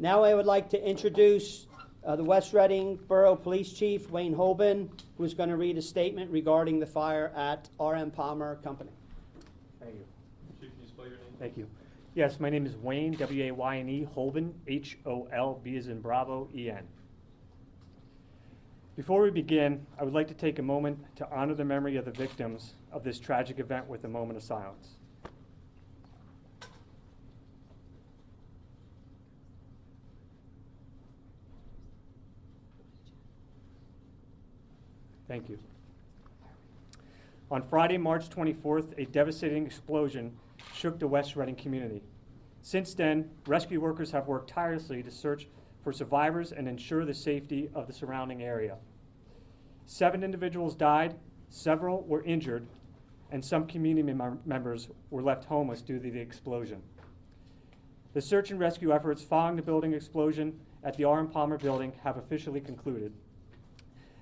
Now I would like to introduce the West Reading Borough Police Chief, Wayne Holben, who's going to read a statement regarding the fire at R.M. Palmer Company. Thank you. Chief, can you spell your name? Thank you. Yes, my name is Wayne, W-A-Y-N-E, Holben, H-O-L-B as in Bravo, E-N. Before we begin, I would like to take a moment to honor the memory of the victims of this tragic event with a moment of silence. Thank you. On Friday, March 24th, a devastating explosion shook the West Reading community. Since then, rescue workers have worked tirelessly to search for survivors and ensure the safety of the surrounding area. 7 individuals died, several were injured, and some community members were left homeless due to the explosion. The search and rescue efforts following the building explosion at the R.M. Palmer building have officially concluded.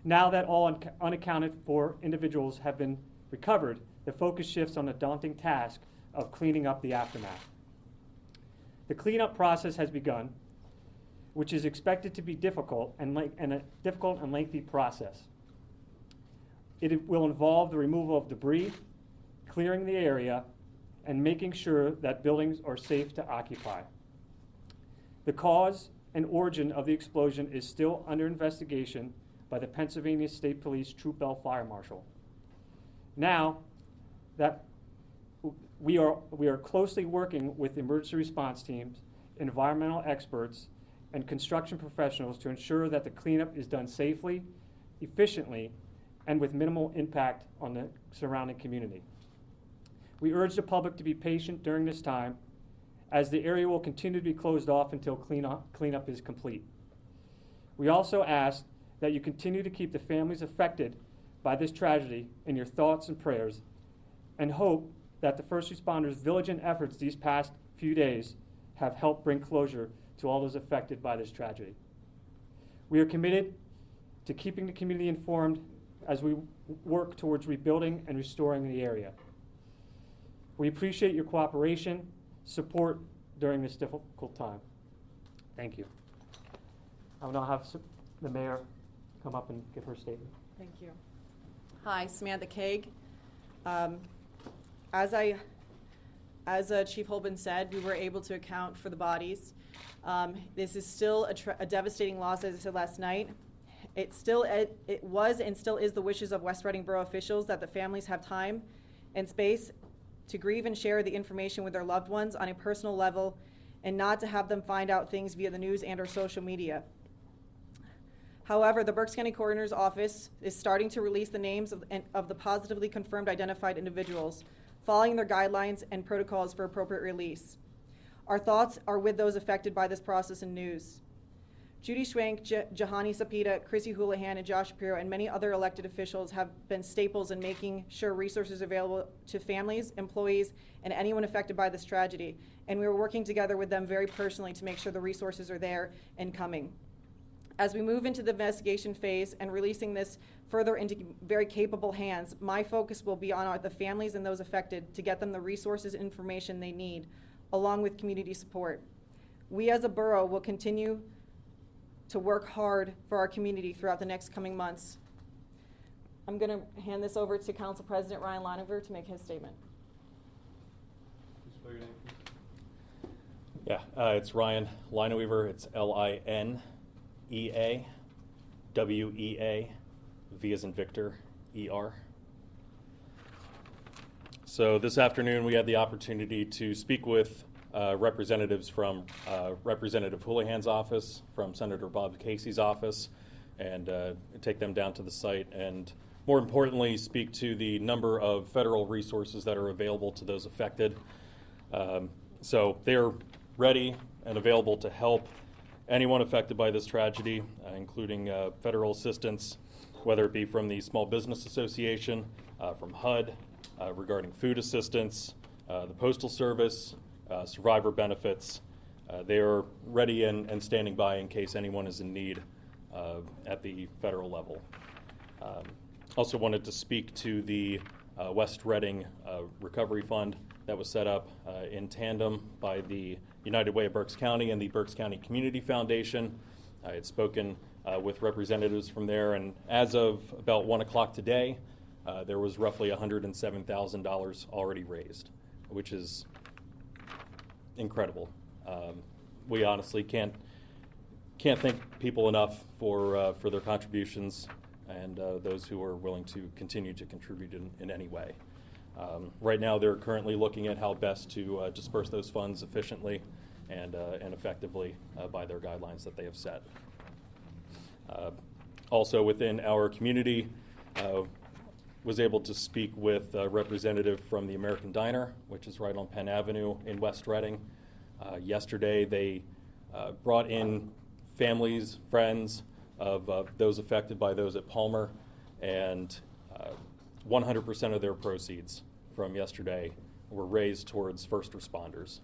Now that all unaccounted for individuals have been recovered, the focus shifts on the daunting task of cleaning up the aftermath. The cleanup process has begun, which is expected to be difficult and a difficult and lengthy process. It will involve the removal of debris, clearing the area, and making sure that buildings are safe to occupy. The cause and origin of the explosion is still under investigation by the Pennsylvania State Police Troop L Fire Marshal. Now that we are closely working with emergency response teams, environmental experts, and construction professionals to ensure that the cleanup is done safely, efficiently, and with minimal impact on the surrounding community. We urge the public to be patient during this time, as the area will continue to be closed off until cleanup is complete. We also ask that you continue to keep the families affected by this tragedy in your thoughts and prayers, and hope that the first responders' diligent efforts these past few days have helped bring closure to all those affected by this tragedy. We are committed to keeping the community informed as we work towards rebuilding and restoring the area. We appreciate your cooperation, support during this difficult time. Thank you. I will now have the mayor come up and give her statement. Thank you. Hi, Samantha Kaag. As Chief Holben said, we were able to account for the bodies. This is still a devastating loss, as I said last night. It was and still is the wishes of West Reading Borough officials that the families have time and space to grieve and share the information with their loved ones on a personal level, and not to have them find out things via the news and or social media. However, the Berks County Coroner's Office is starting to release the names of the positively confirmed identified individuals, following their guidelines and protocols for appropriate release. Our thoughts are with those affected by this process and news. Judy Schwank, Jahani Sapita, Chrissy Houlihan, and Josh Shapiro, and many other elected officials have been staples in making sure resources are available to families, employees, and anyone affected by this tragedy. And we are working together with them very personally to make sure the resources are there and coming. As we move into the investigation phase and releasing this further into very capable hands, my focus will be on the families and those affected to get them the resources and information they need, along with community support. We as a borough will continue to work hard for our community throughout the next coming months. I'm going to hand this over to Council President Ryan Lineweaver to make his statement. Spell your name, please. Yeah, it's Ryan Lineweaver. It's Lineaweea, V as in Victor, ER. So this afternoon we had the opportunity to speak with representatives from Representative Houlihan's office, from Senator Bob Casey's office, and take them down to the site, and more importantly, speak to the number of federal resources that are available to those affected. So they're ready and available to help anyone affected by this tragedy, including federal assistance, whether it be from the Small Business Association, from HUD, regarding food assistance, the Postal Service, survivor benefits. They are ready and standing by in case anyone is in need at the federal level. Also wanted to speak to the West Reading Recovery Fund. that was set up in tandem by the United Way of Berks County and the Berks County Community Foundation. I had spoken with representatives from there, and as of about 1 o'clock today, there was roughly $107,000 already raised, which is incredible. We honestly can't thank people enough for their contributions and those who are willing to continue to contribute in any way. Right now, they're currently looking at how best to disperse those funds efficiently and effectively by their guidelines that they have set. Also within our community, was able to speak with a representative from the American Diner, which is right on Penn Avenue in West Reading. Yesterday, they brought in families, friends of those affected by those at Palmer, and 100% of their proceeds from yesterday were raised towards first responders.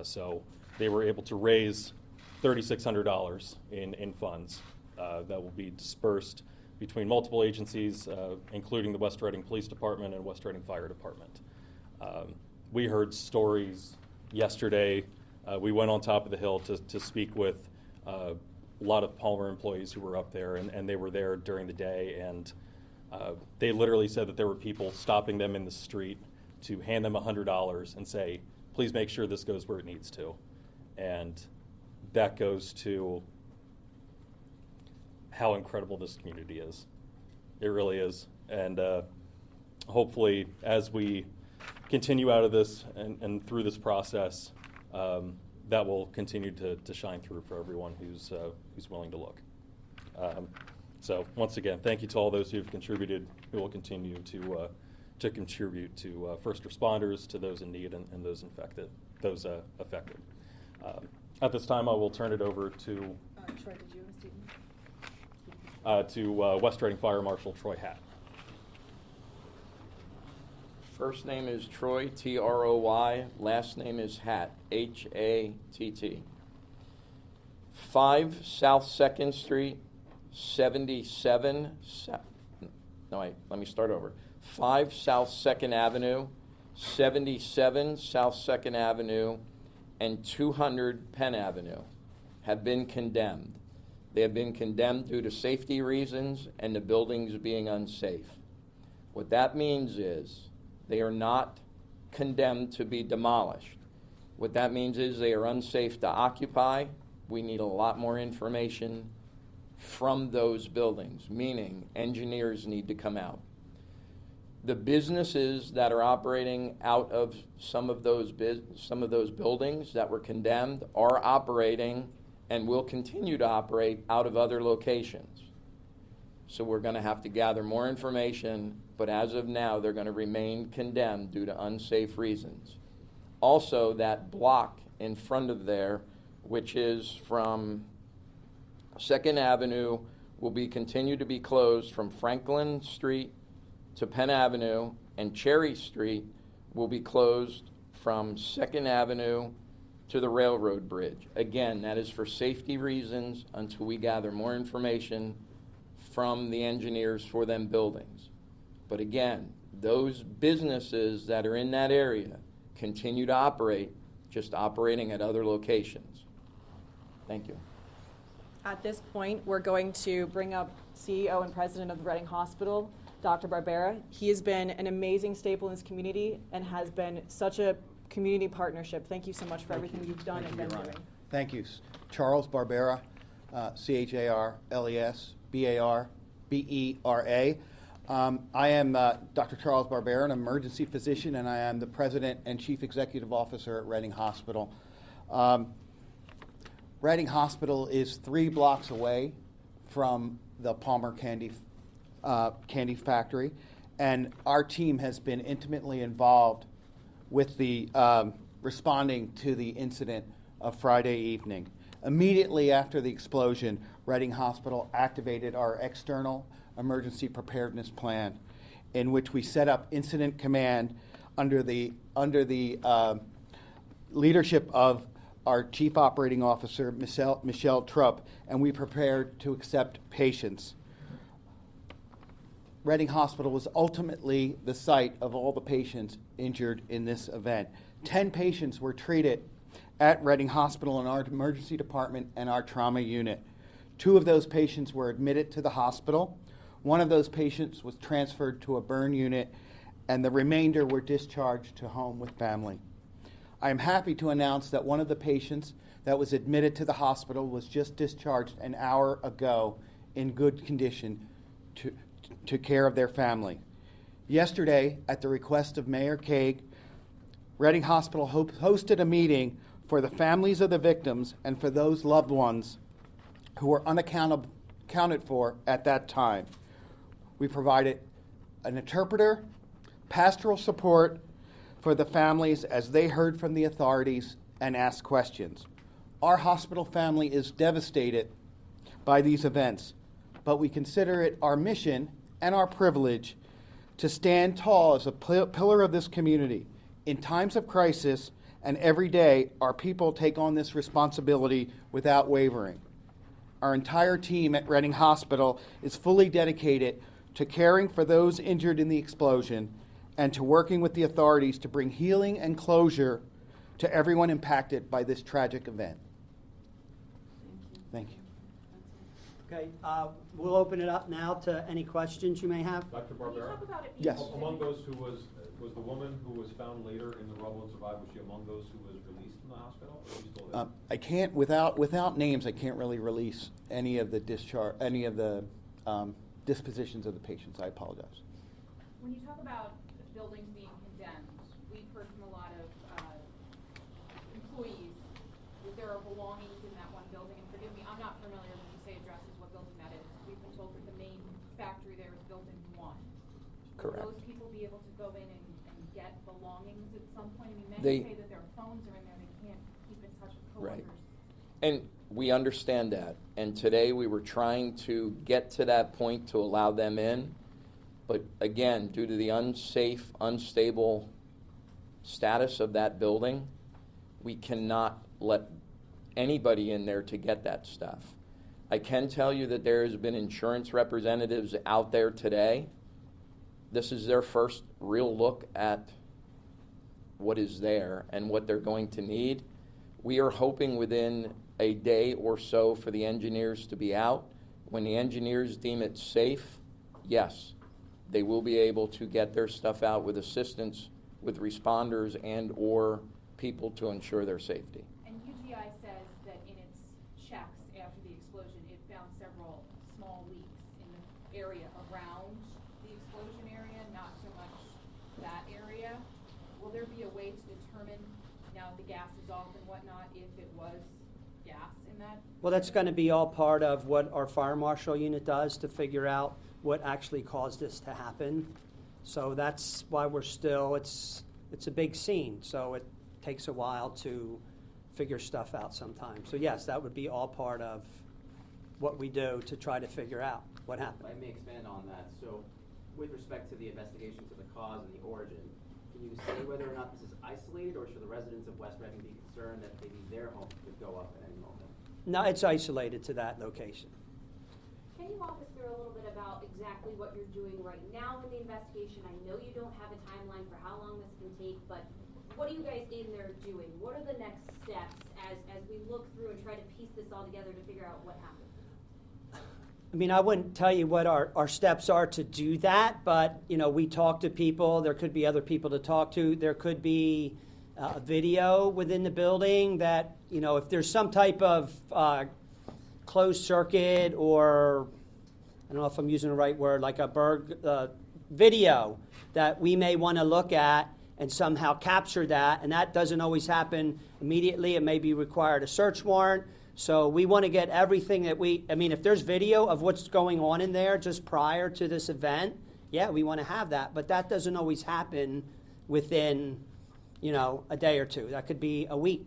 So they were able to raise $3,600 in funds that will be dispersed between multiple agencies, including the West Reading Police Department and West Reading Fire Department. We heard stories yesterday. We went on top of the hill to speak with a lot of Palmer employees who were up there, and they were there during the day, and they literally said that there were people stopping them in the street to hand them $100 and say, please make sure this goes where it needs to. And that goes to how incredible this community is. It really is. And hopefully, as we continue out of this and through this process, that will continue to shine through for everyone who's willing to look. So once again, thank you to all those who have contributed, who will continue to contribute to first responders, to those in need, and those affected. At this time, I will turn it over to Troy, did you have a statement? to West Reading Fire Marshal Troy Hatt. First name is Troy, T-R-O-Y. Last name is Hatt, H-A-T-T. 5 South 2nd Street, 77... let me start over. 5 South 2nd Avenue, 77 South 2nd Avenue, and 200 Penn Avenue have been condemned. They have been condemned due to safety reasons and the buildings being unsafe. What that means is they are not condemned to be demolished. What that means is they are unsafe to occupy. We need a lot more information from those buildings, meaning engineers need to come out. The businesses that are operating out of some of those buildings that were condemned are operating and will continue to operate out of other locations. So we're going to have to gather more information, but as of now, they're going to remain condemned due to unsafe reasons. Also, that block in front of there, which is from 2nd Avenue, will be continued to be closed from Franklin Street to Penn Avenue, and Cherry Street will be closed from 2nd Avenue to the railroad bridge. Again, that is for safety reasons until we gather more information from the engineers for them buildings. But again, those businesses that are in that area continue to operate, just operating at other locations. Thank you. At this point, we're going to bring up CEO and President of the Reading Hospital, Dr. Barbera. He has been an amazing staple in this community and has been such a community partnership. Thank you so much for everything you've done and been doing. Thank you. Charles Barbera, C-H-A-R-L-E-S, B-A-R-B-E-R-A. I am Dr. Charles Barbera, an emergency physician, and I am the President and Chief Executive Officer at Reading Hospital. Reading Hospital is 3 blocks away from the Palmer Candy Factory, and our team has been intimately involved with the responding to the incident of Friday evening. Immediately after the explosion, Reading Hospital activated our external emergency preparedness plan, in which we set up incident command under the leadership of our Chief Operating Officer, Michelle Trupp, and we prepared to accept patients. Reading Hospital was ultimately the site of all the patients injured in this event. 10 patients were treated at Reading Hospital in our emergency department and our trauma unit. 2 of those patients were admitted to the hospital. 1 of those patients was transferred to a burn unit, and the remainder were discharged to home with family. I am happy to announce that one of the patients that was admitted to the hospital was just discharged an hour ago in good condition to care of their family. Yesterday, at the request of Mayor Kaag, Reading Hospital hosted a meeting for the families of the victims and for those loved ones who were unaccounted for at that time. We provided an interpreter, pastoral support for the families as they heard from the authorities and asked questions. Our hospital family is devastated by these events, but we consider it our mission and our privilege to stand tall as a pillar of this community. In times of crisis and every day, our people take on this responsibility without wavering. Our entire team at Reading Hospital is fully dedicated to caring for those injured in the explosion and to working with the authorities to bring healing and closure to everyone impacted by this tragic event. Thank you. Okay, we'll open it up now to any questions you may have. Dr. Can you Barbera? talk about it being Yes. specific? Among those who was the woman who was found later in the rubble and survived, was she among those who was released from the hospital, or is she still there? I can't, without names, I can't really release any of the dispositions of the patients. I apologize. When you talk about buildings being condemned, we've heard from a lot of employees that there are belongings in that one building. And forgive me, I'm not familiar when you say addresses what building that is. We've been told that the main factory there is building 1. Correct. Will those people be able to go in and get belongings at some point? I mean, many They- say that their phones are in there, they can't keep in touch with Right. coworkers. And we understand that. And today we were trying to get to that point to allow them in. But again, due to the unsafe, unstable status of that building, we cannot let anybody in there to get that stuff. I can tell you that there has been insurance representatives out there today. This is their first real look at what is there and what they're going to need. We are hoping within a day or so for the engineers to be out. When the engineers deem it safe, yes, they will be able to get their stuff out with assistance with responders and or people to ensure their safety. And UGI says that in its checks after the explosion, it found several small leaks in the area around the explosion area, not so much that area. Will there be a way to determine, now the gas is off and whatnot, if it was gas in that? Well, that's going to be all part of what our fire marshal unit does to figure out what actually caused this to happen. So that's why we're still, it's a big scene, so it takes a while to figure stuff out sometimes. So yes, that would be all part of what we do to try to figure out what happened. I may expand on that. So with respect to the investigation to the cause and the origin, can you say whether or not this is isolated, or should the residents of West Reading be concerned that maybe their home could go up at any moment? No, it's isolated to that location. Can you walk us through a little bit about exactly what you're doing right now in the investigation? I know you don't have a timeline for how long this can take, but what are you guys in there doing? What are the next steps as we look through and try to piece this all together to figure out what happened? I mean, I wouldn't tell you what our steps are to do that, but, you know, we talk to people. There could be other people to talk to. There could be a video within the building that, you know, if there's some type of closed circuit, or I don't know if I'm using the right word, like a video that we may want to look at and somehow capture that, and that doesn't always happen immediately. It may be required a search warrant. So we want to get everything that I mean, if there's video of what's going on in there just prior to this event, yeah, we want to have that. But that doesn't always happen within, you know, a day or two. That could be a week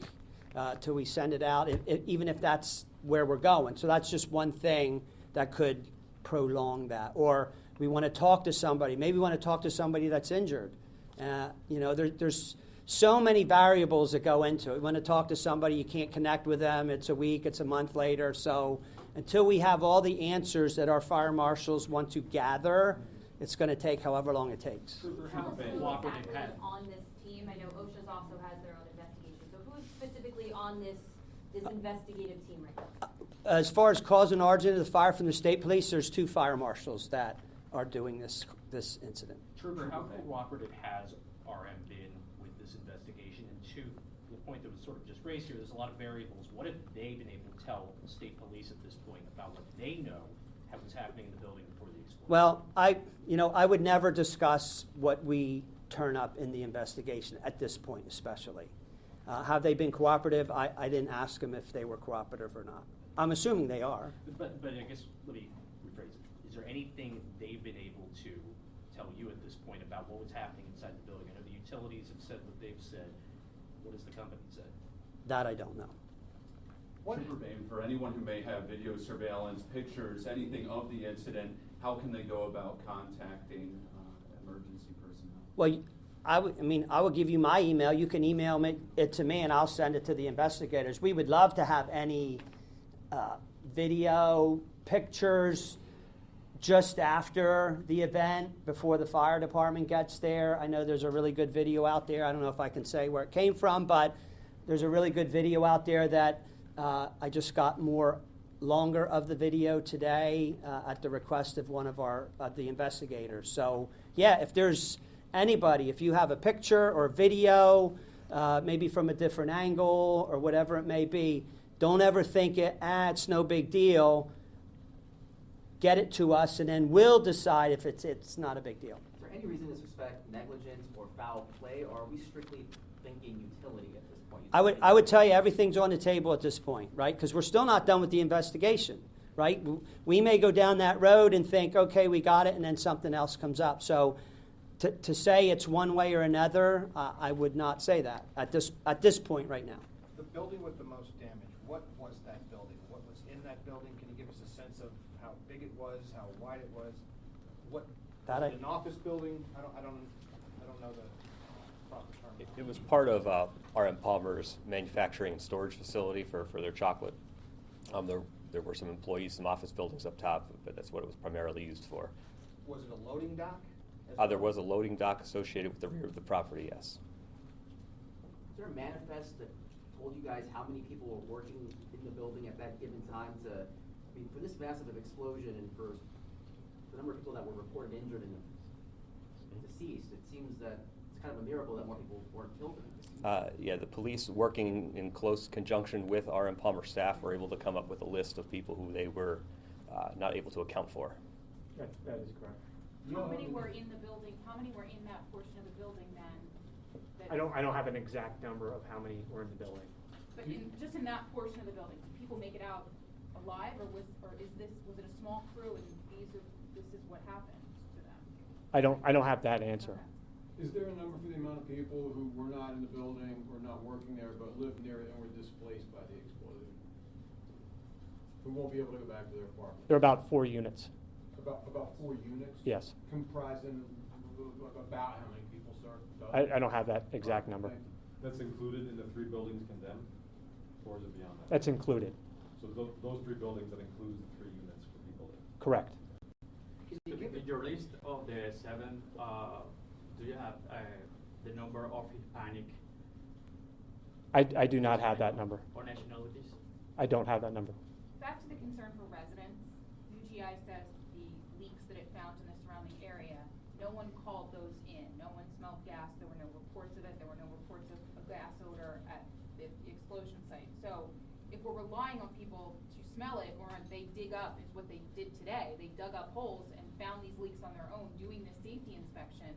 till we send it out, even if that's where we're going. So that's just one thing that could prolong that. Or we want to talk to somebody. Maybe we want to talk to somebody that's injured. You know, there's so many variables that go into it. We want to talk to somebody, you can't connect with them. It's a week, it's a month later. So until we have all the answers that our fire marshals want to gather it's going to take however long it takes. Trooper, how cooperative has on this team? I know OSHA's also has their own investigation. So who's specifically on this investigative team right now? As far as cause and origin of the fire from the state police, there's 2 fire marshals that are doing this incident. Trooper, how cooperative has RM been with this investigation? And to the point that was sort of just raised here, there's a lot of variables. What have they been able to tell the state police at this point about what they know was happening in the building before the explosion? Well, I would never discuss what we turn up in the investigation at this point, especially. Have they been cooperative? I didn't ask them if they were cooperative or not. I'm assuming they are. But I guess, let me rephrase it. Is there anything they've been able to tell you at this point about what was happening inside the building? I know the utilities have said what they've said. What has the company said? That I don't know. Trooper Bain, for anyone who may have video surveillance, pictures, anything of the incident, how can they go about contacting emergency personnel? Well, I will give you my email. You can email it to me, and I'll send it to the investigators. We would love to have any video, pictures just after the event, before the fire department gets there. I know there's a really good video out there. I don't know if I can say where it came from, but there's a really good video out there that I just got more longer of the video today at the request of one of the investigators. So, yeah, if there's anybody, if you have a picture or video, maybe from a different angle or whatever it may be, don't ever think it's no big deal. Get it to us, and then we'll decide if it's not a big deal. Is there any reason to suspect negligence or foul play, or are we strictly thinking utility at this point? I would tell you everything's on the table at this point, right? Because we're still not done with the investigation, right? We may go down that road and think, okay, we got it, and then something else comes up. So to say it's one way or another, I would not say that at this point right now. The building with the most damage, what was that building? What was in that building? Can you give us a sense of how big it was, how wide it was? What was it an office building? I don't know the proper term. It was part of RM Palmer's manufacturing and storage facility for their chocolate. There were some employees, some office buildings up top, but that's what it was primarily used for. Was it a loading dock? There was a loading dock associated with the rear of the property, yes. Is there a manifest that told you guys how many people were working in the building at that given time for this massive explosion and for the number of people that were reported injured and deceased, it seems that it's kind of a miracle that more people weren't killed in this. Yeah, the police, working in close conjunction with RM Palmer staff, were able to come up with a list of people who they were not able to account for. That is correct. How many were in the building? How many were in that portion of the building then? I don't have an exact number of how many were in the building. But just in that portion of the building, did people make it out alive, or was it a small crew and this is what happened to them? I don't have that answer. Okay. Is there a number for the amount of people who were not in the building or not working there but lived near it and were displaced by the explosion? Who won't be able to go back to their apartment? There are about 4 units. About 4 units? Yes. Comprising about how many people, sir? I don't have that exact number. That's included in the 3 buildings condemned, or is it beyond that? That's included. So those 3 buildings, that includes the 3 units for people there? Correct. In your list of the 7, do you have the number of Hispanic I do not have that number. or nationalities? I don't have that number. Back to the concern for residents, UGI says the leaks that it found in the surrounding area, no one called those in. No one smelled gas. There were no reports of it. There were no reports of gas odor at the explosion site. So if we're relying on people to smell it, or they dig up, is what they did today. They dug up holes and found these leaks on their own doing the safety inspection.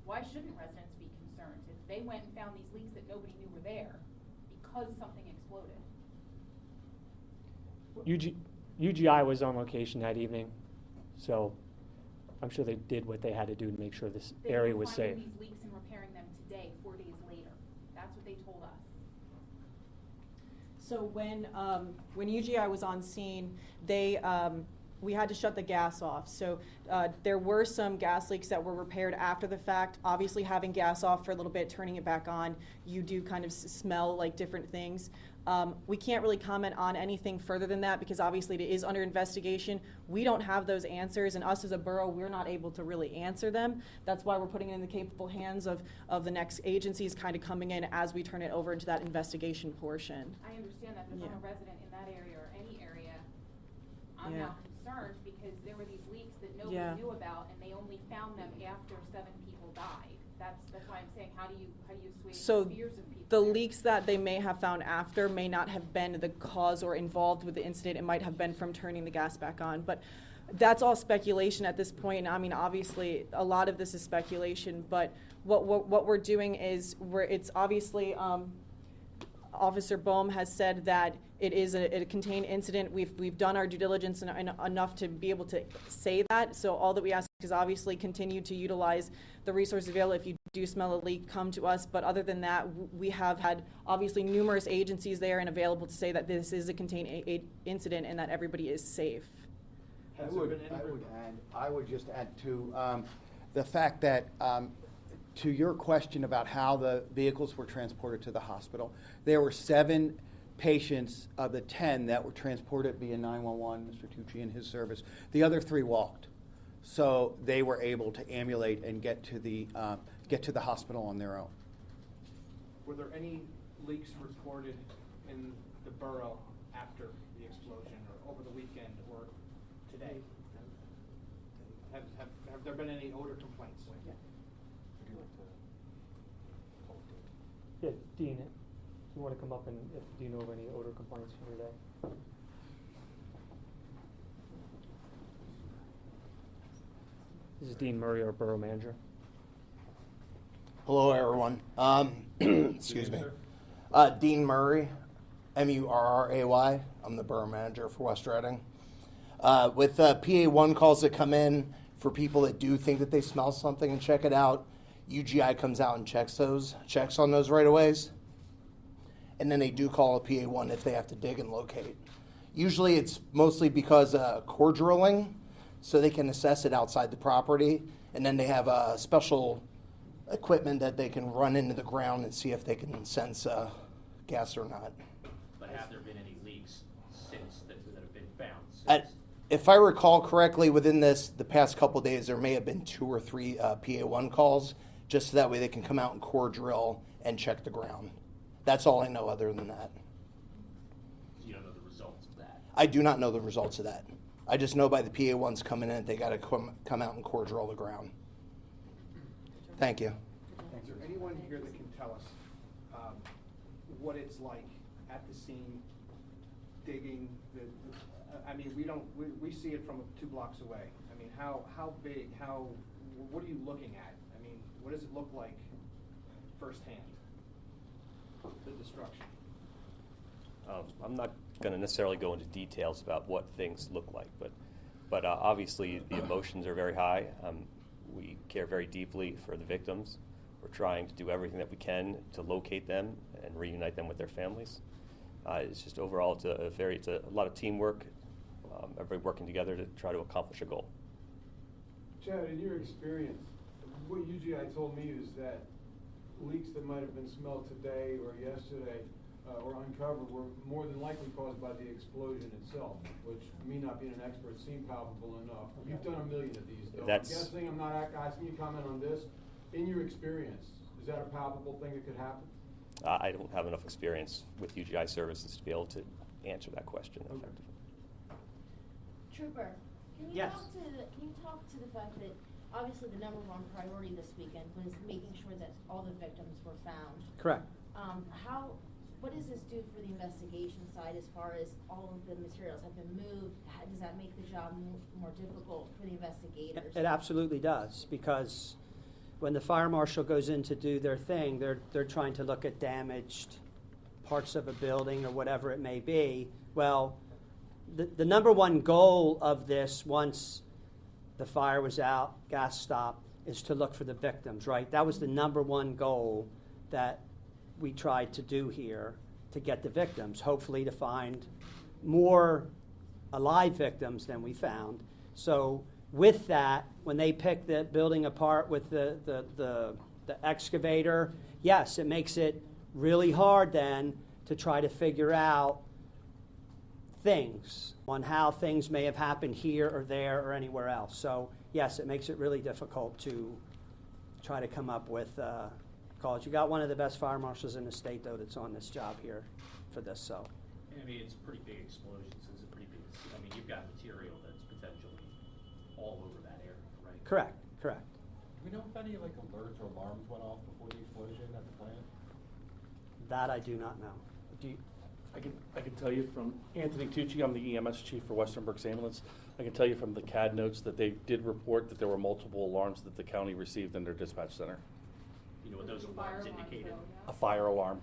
Why shouldn't residents be concerned if they went and found these leaks that nobody knew were there because something exploded? UGI was on location that evening, so I'm sure they did what they had to do to make sure this area was safe. They were finding these leaks and repairing them today, 4 days later. That's what they told us. So when UGI was on scene, we had to shut the gas off. So there were some gas leaks that were repaired after the fact. Obviously, having gas off for a little bit, turning it back on, you do kind of smell like different things. We can't really comment on anything further than that because obviously it is under investigation. We don't have those answers, and us as a borough, we're not able to really answer them. That's why we're putting it in the capable hands of the next agencies kind of coming in as we turn it over into that investigation portion. I understand that, but if I'm a resident in that area or any area, I'm Yeah. now concerned because there were these leaks that nobody Yeah. knew about, and they only found them after 7 people died. That's why I'm saying, how do you assuage So the fears of people? the leaks that they may have found after may not have been the cause or involved with the incident. It might have been from turning the gas back on. But that's all speculation at this point. I mean, obviously, a lot of this is speculation. But what we're doing is it's obviously Officer Bohm has said that it is a contained incident. We've done our due diligence enough to be able to say that. So all that we ask is obviously continue to utilize the resources available. If you do smell a leak, come to us. But other than that, we have had obviously numerous agencies there and available to say that this is a contained incident and that everybody is safe. I would just add to the fact that to your question about how the vehicles were transported to the hospital, there were 7 patients of the 10 that were transported via 911, Mr. Tucci and his service. The other 3 walked. So they were able to ambulate and get to the hospital on their own. Were there any leaks reported in the borough after the explosion or over the weekend or today? Have there been any odor complaints? Yeah, Dean, you want to come up and do you know of any odor complaints from today? This is Dean Murray, our borough manager. Hello, everyone. Excuse me. Dean Murray, Murray. I'm the borough manager for West Reading. With PA1 calls that come in for people that do think that they smell something and check it out, UGI comes out and checks on those right-of-ways. And then they do call a PA1 if they have to dig and locate. Usually it's mostly because of core drilling, so they can assess it outside the property, and then they have special equipment that they can run into the ground and see if they can sense gas or not. But have there been any leaks since that have been found? If I recall correctly, within the past couple of days, there may have been 2 or 3 PA1 calls, just so that way they can come out and core drill and check the ground. That's all I know other than that. You don't know the results of that? I do not know the results of that. I just know by the PA1s coming in, they got to come out and core drill the ground. Thank you. Is there anyone here that can tell us what it's like at the scene, digging? I mean, we see it from 2 blocks away. I mean, how big? What are you looking at? I mean, what does it look like firsthand? The destruction. I'm not going to necessarily go into details about what things look like, but obviously the emotions are very high. We care very deeply for the victims. We're trying to do everything that we can to locate them and reunite them with their families. It's just overall, it's a lot of teamwork, everybody working together to try to accomplish a goal. Chad, in your experience, what UGI told me is that leaks that might have been smelled today or yesterday or uncovered were more than likely caused by the explosion itself, which, me not being an expert, seemed palpable enough. You've done 1 million of these, though. I'm guessing, I'm not asking you to comment on this. In your experience, is that a palpable thing that could happen? I don't have enough experience with UGI services to be able to answer that question effectively. Trooper, can you talk to the fact that obviously the #1 priority this weekend was making sure that all the victims were found? Correct. What does this do for the investigation side as far as all of the materials have been moved? Does that make the job more difficult for the investigators? It absolutely does, because when the fire marshal goes in to do their thing, they're trying to look at damaged parts of a building or whatever it may be. Well, the #1 goal of this, once the fire was out, gas stopped, is to look for the victims, right? That was the #1 goal that we tried to do here, to get the victims, hopefully to find more alive victims than we found. So with that, when they pick the building apart with the excavator, yes, it makes it really hard then to try to figure out things on how things may have happened here or there or anywhere else. So yes, it makes it really difficult to try to come up with calls. You got one of the best fire marshals in the state, though, that's on this job here for this. So I mean, it's a pretty big explosion, so it's a pretty big, I mean, you've got material that's potentially all over that area, right? correct. Do we know if any like alerts or alarms went off before the explosion at the plant? That I do not know. Do you, I can tell you from Anthony Tucci, I'm the EMS chief for Western Berks Ambulance. I can tell you from the CAD notes that they did report that there were multiple alarms that the county received in their dispatch center. You know what those alarms indicated? A fire alarm.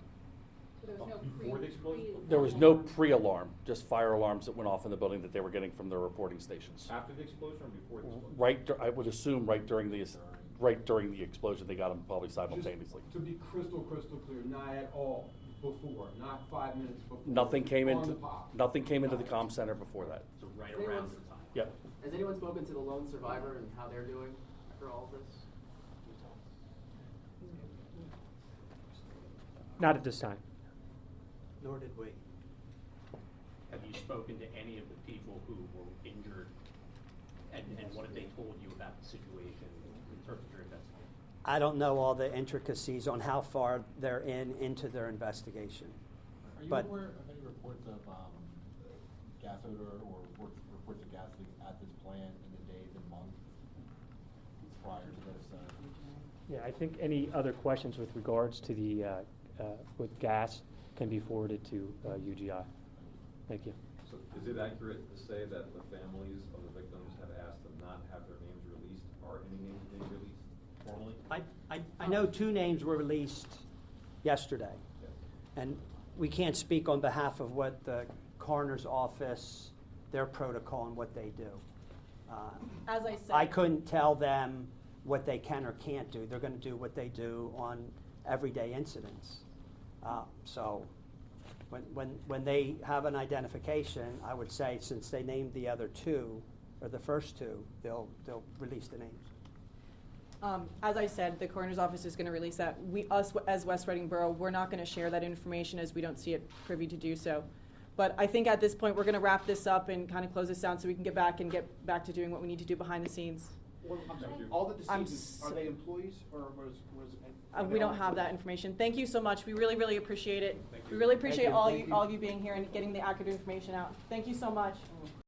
So there was no Before the explosion? There was no pre-alarm, just fire alarms that went off in the building that they were getting from their reporting stations. After the explosion or before the explosion? I would assume right during the explosion, they got them probably simultaneously. Just to be crystal clear, not at all before, not 5 minutes before. Nothing came on into the pop. the comm center before that. So right Has anyone around s- the time. Yep. Has anyone spoken to the lone survivor and how they're doing after all of this? Not at this time. nor did we. Have you spoken to any of the people who were injured, and what have they told you about the situation in terms of your investigation? I don't know all the intricacies on how far they're into their investigation. Are you But- aware of any reports of gas odor or reports of gas leaks at this plant in the days and months prior to this? Yeah, I think any other questions with regards to the, with gas can be forwarded to UGI. Thank you. So is it accurate to say that the families of the victims have asked them not have their names released? Are any names being released formally? I know 2 names were released yesterday, and we can't speak on behalf of what the coroner's office, their protocol, and what they do. As I said, I couldn't tell them what they can or can't do. They're going to do what they do on everyday incidents. So when they have an identification, I would say since they named the other 2, or the first 2, they'll release the names. As I said, the coroner's office is going to release that. Us as West Reading Borough, we're not going to share that information as we don't see it privy to do so. But I think at this point, we're going to wrap this up and kind of close this down so we can get back to doing what we need to do behind the scenes. Well, I'm sorry, all the I'm decedents, are they employees or was? We don't have that information. Thank you so much. We really, really appreciate it. We really appreciate all of you being here and getting the accurate information out. Thank you so much.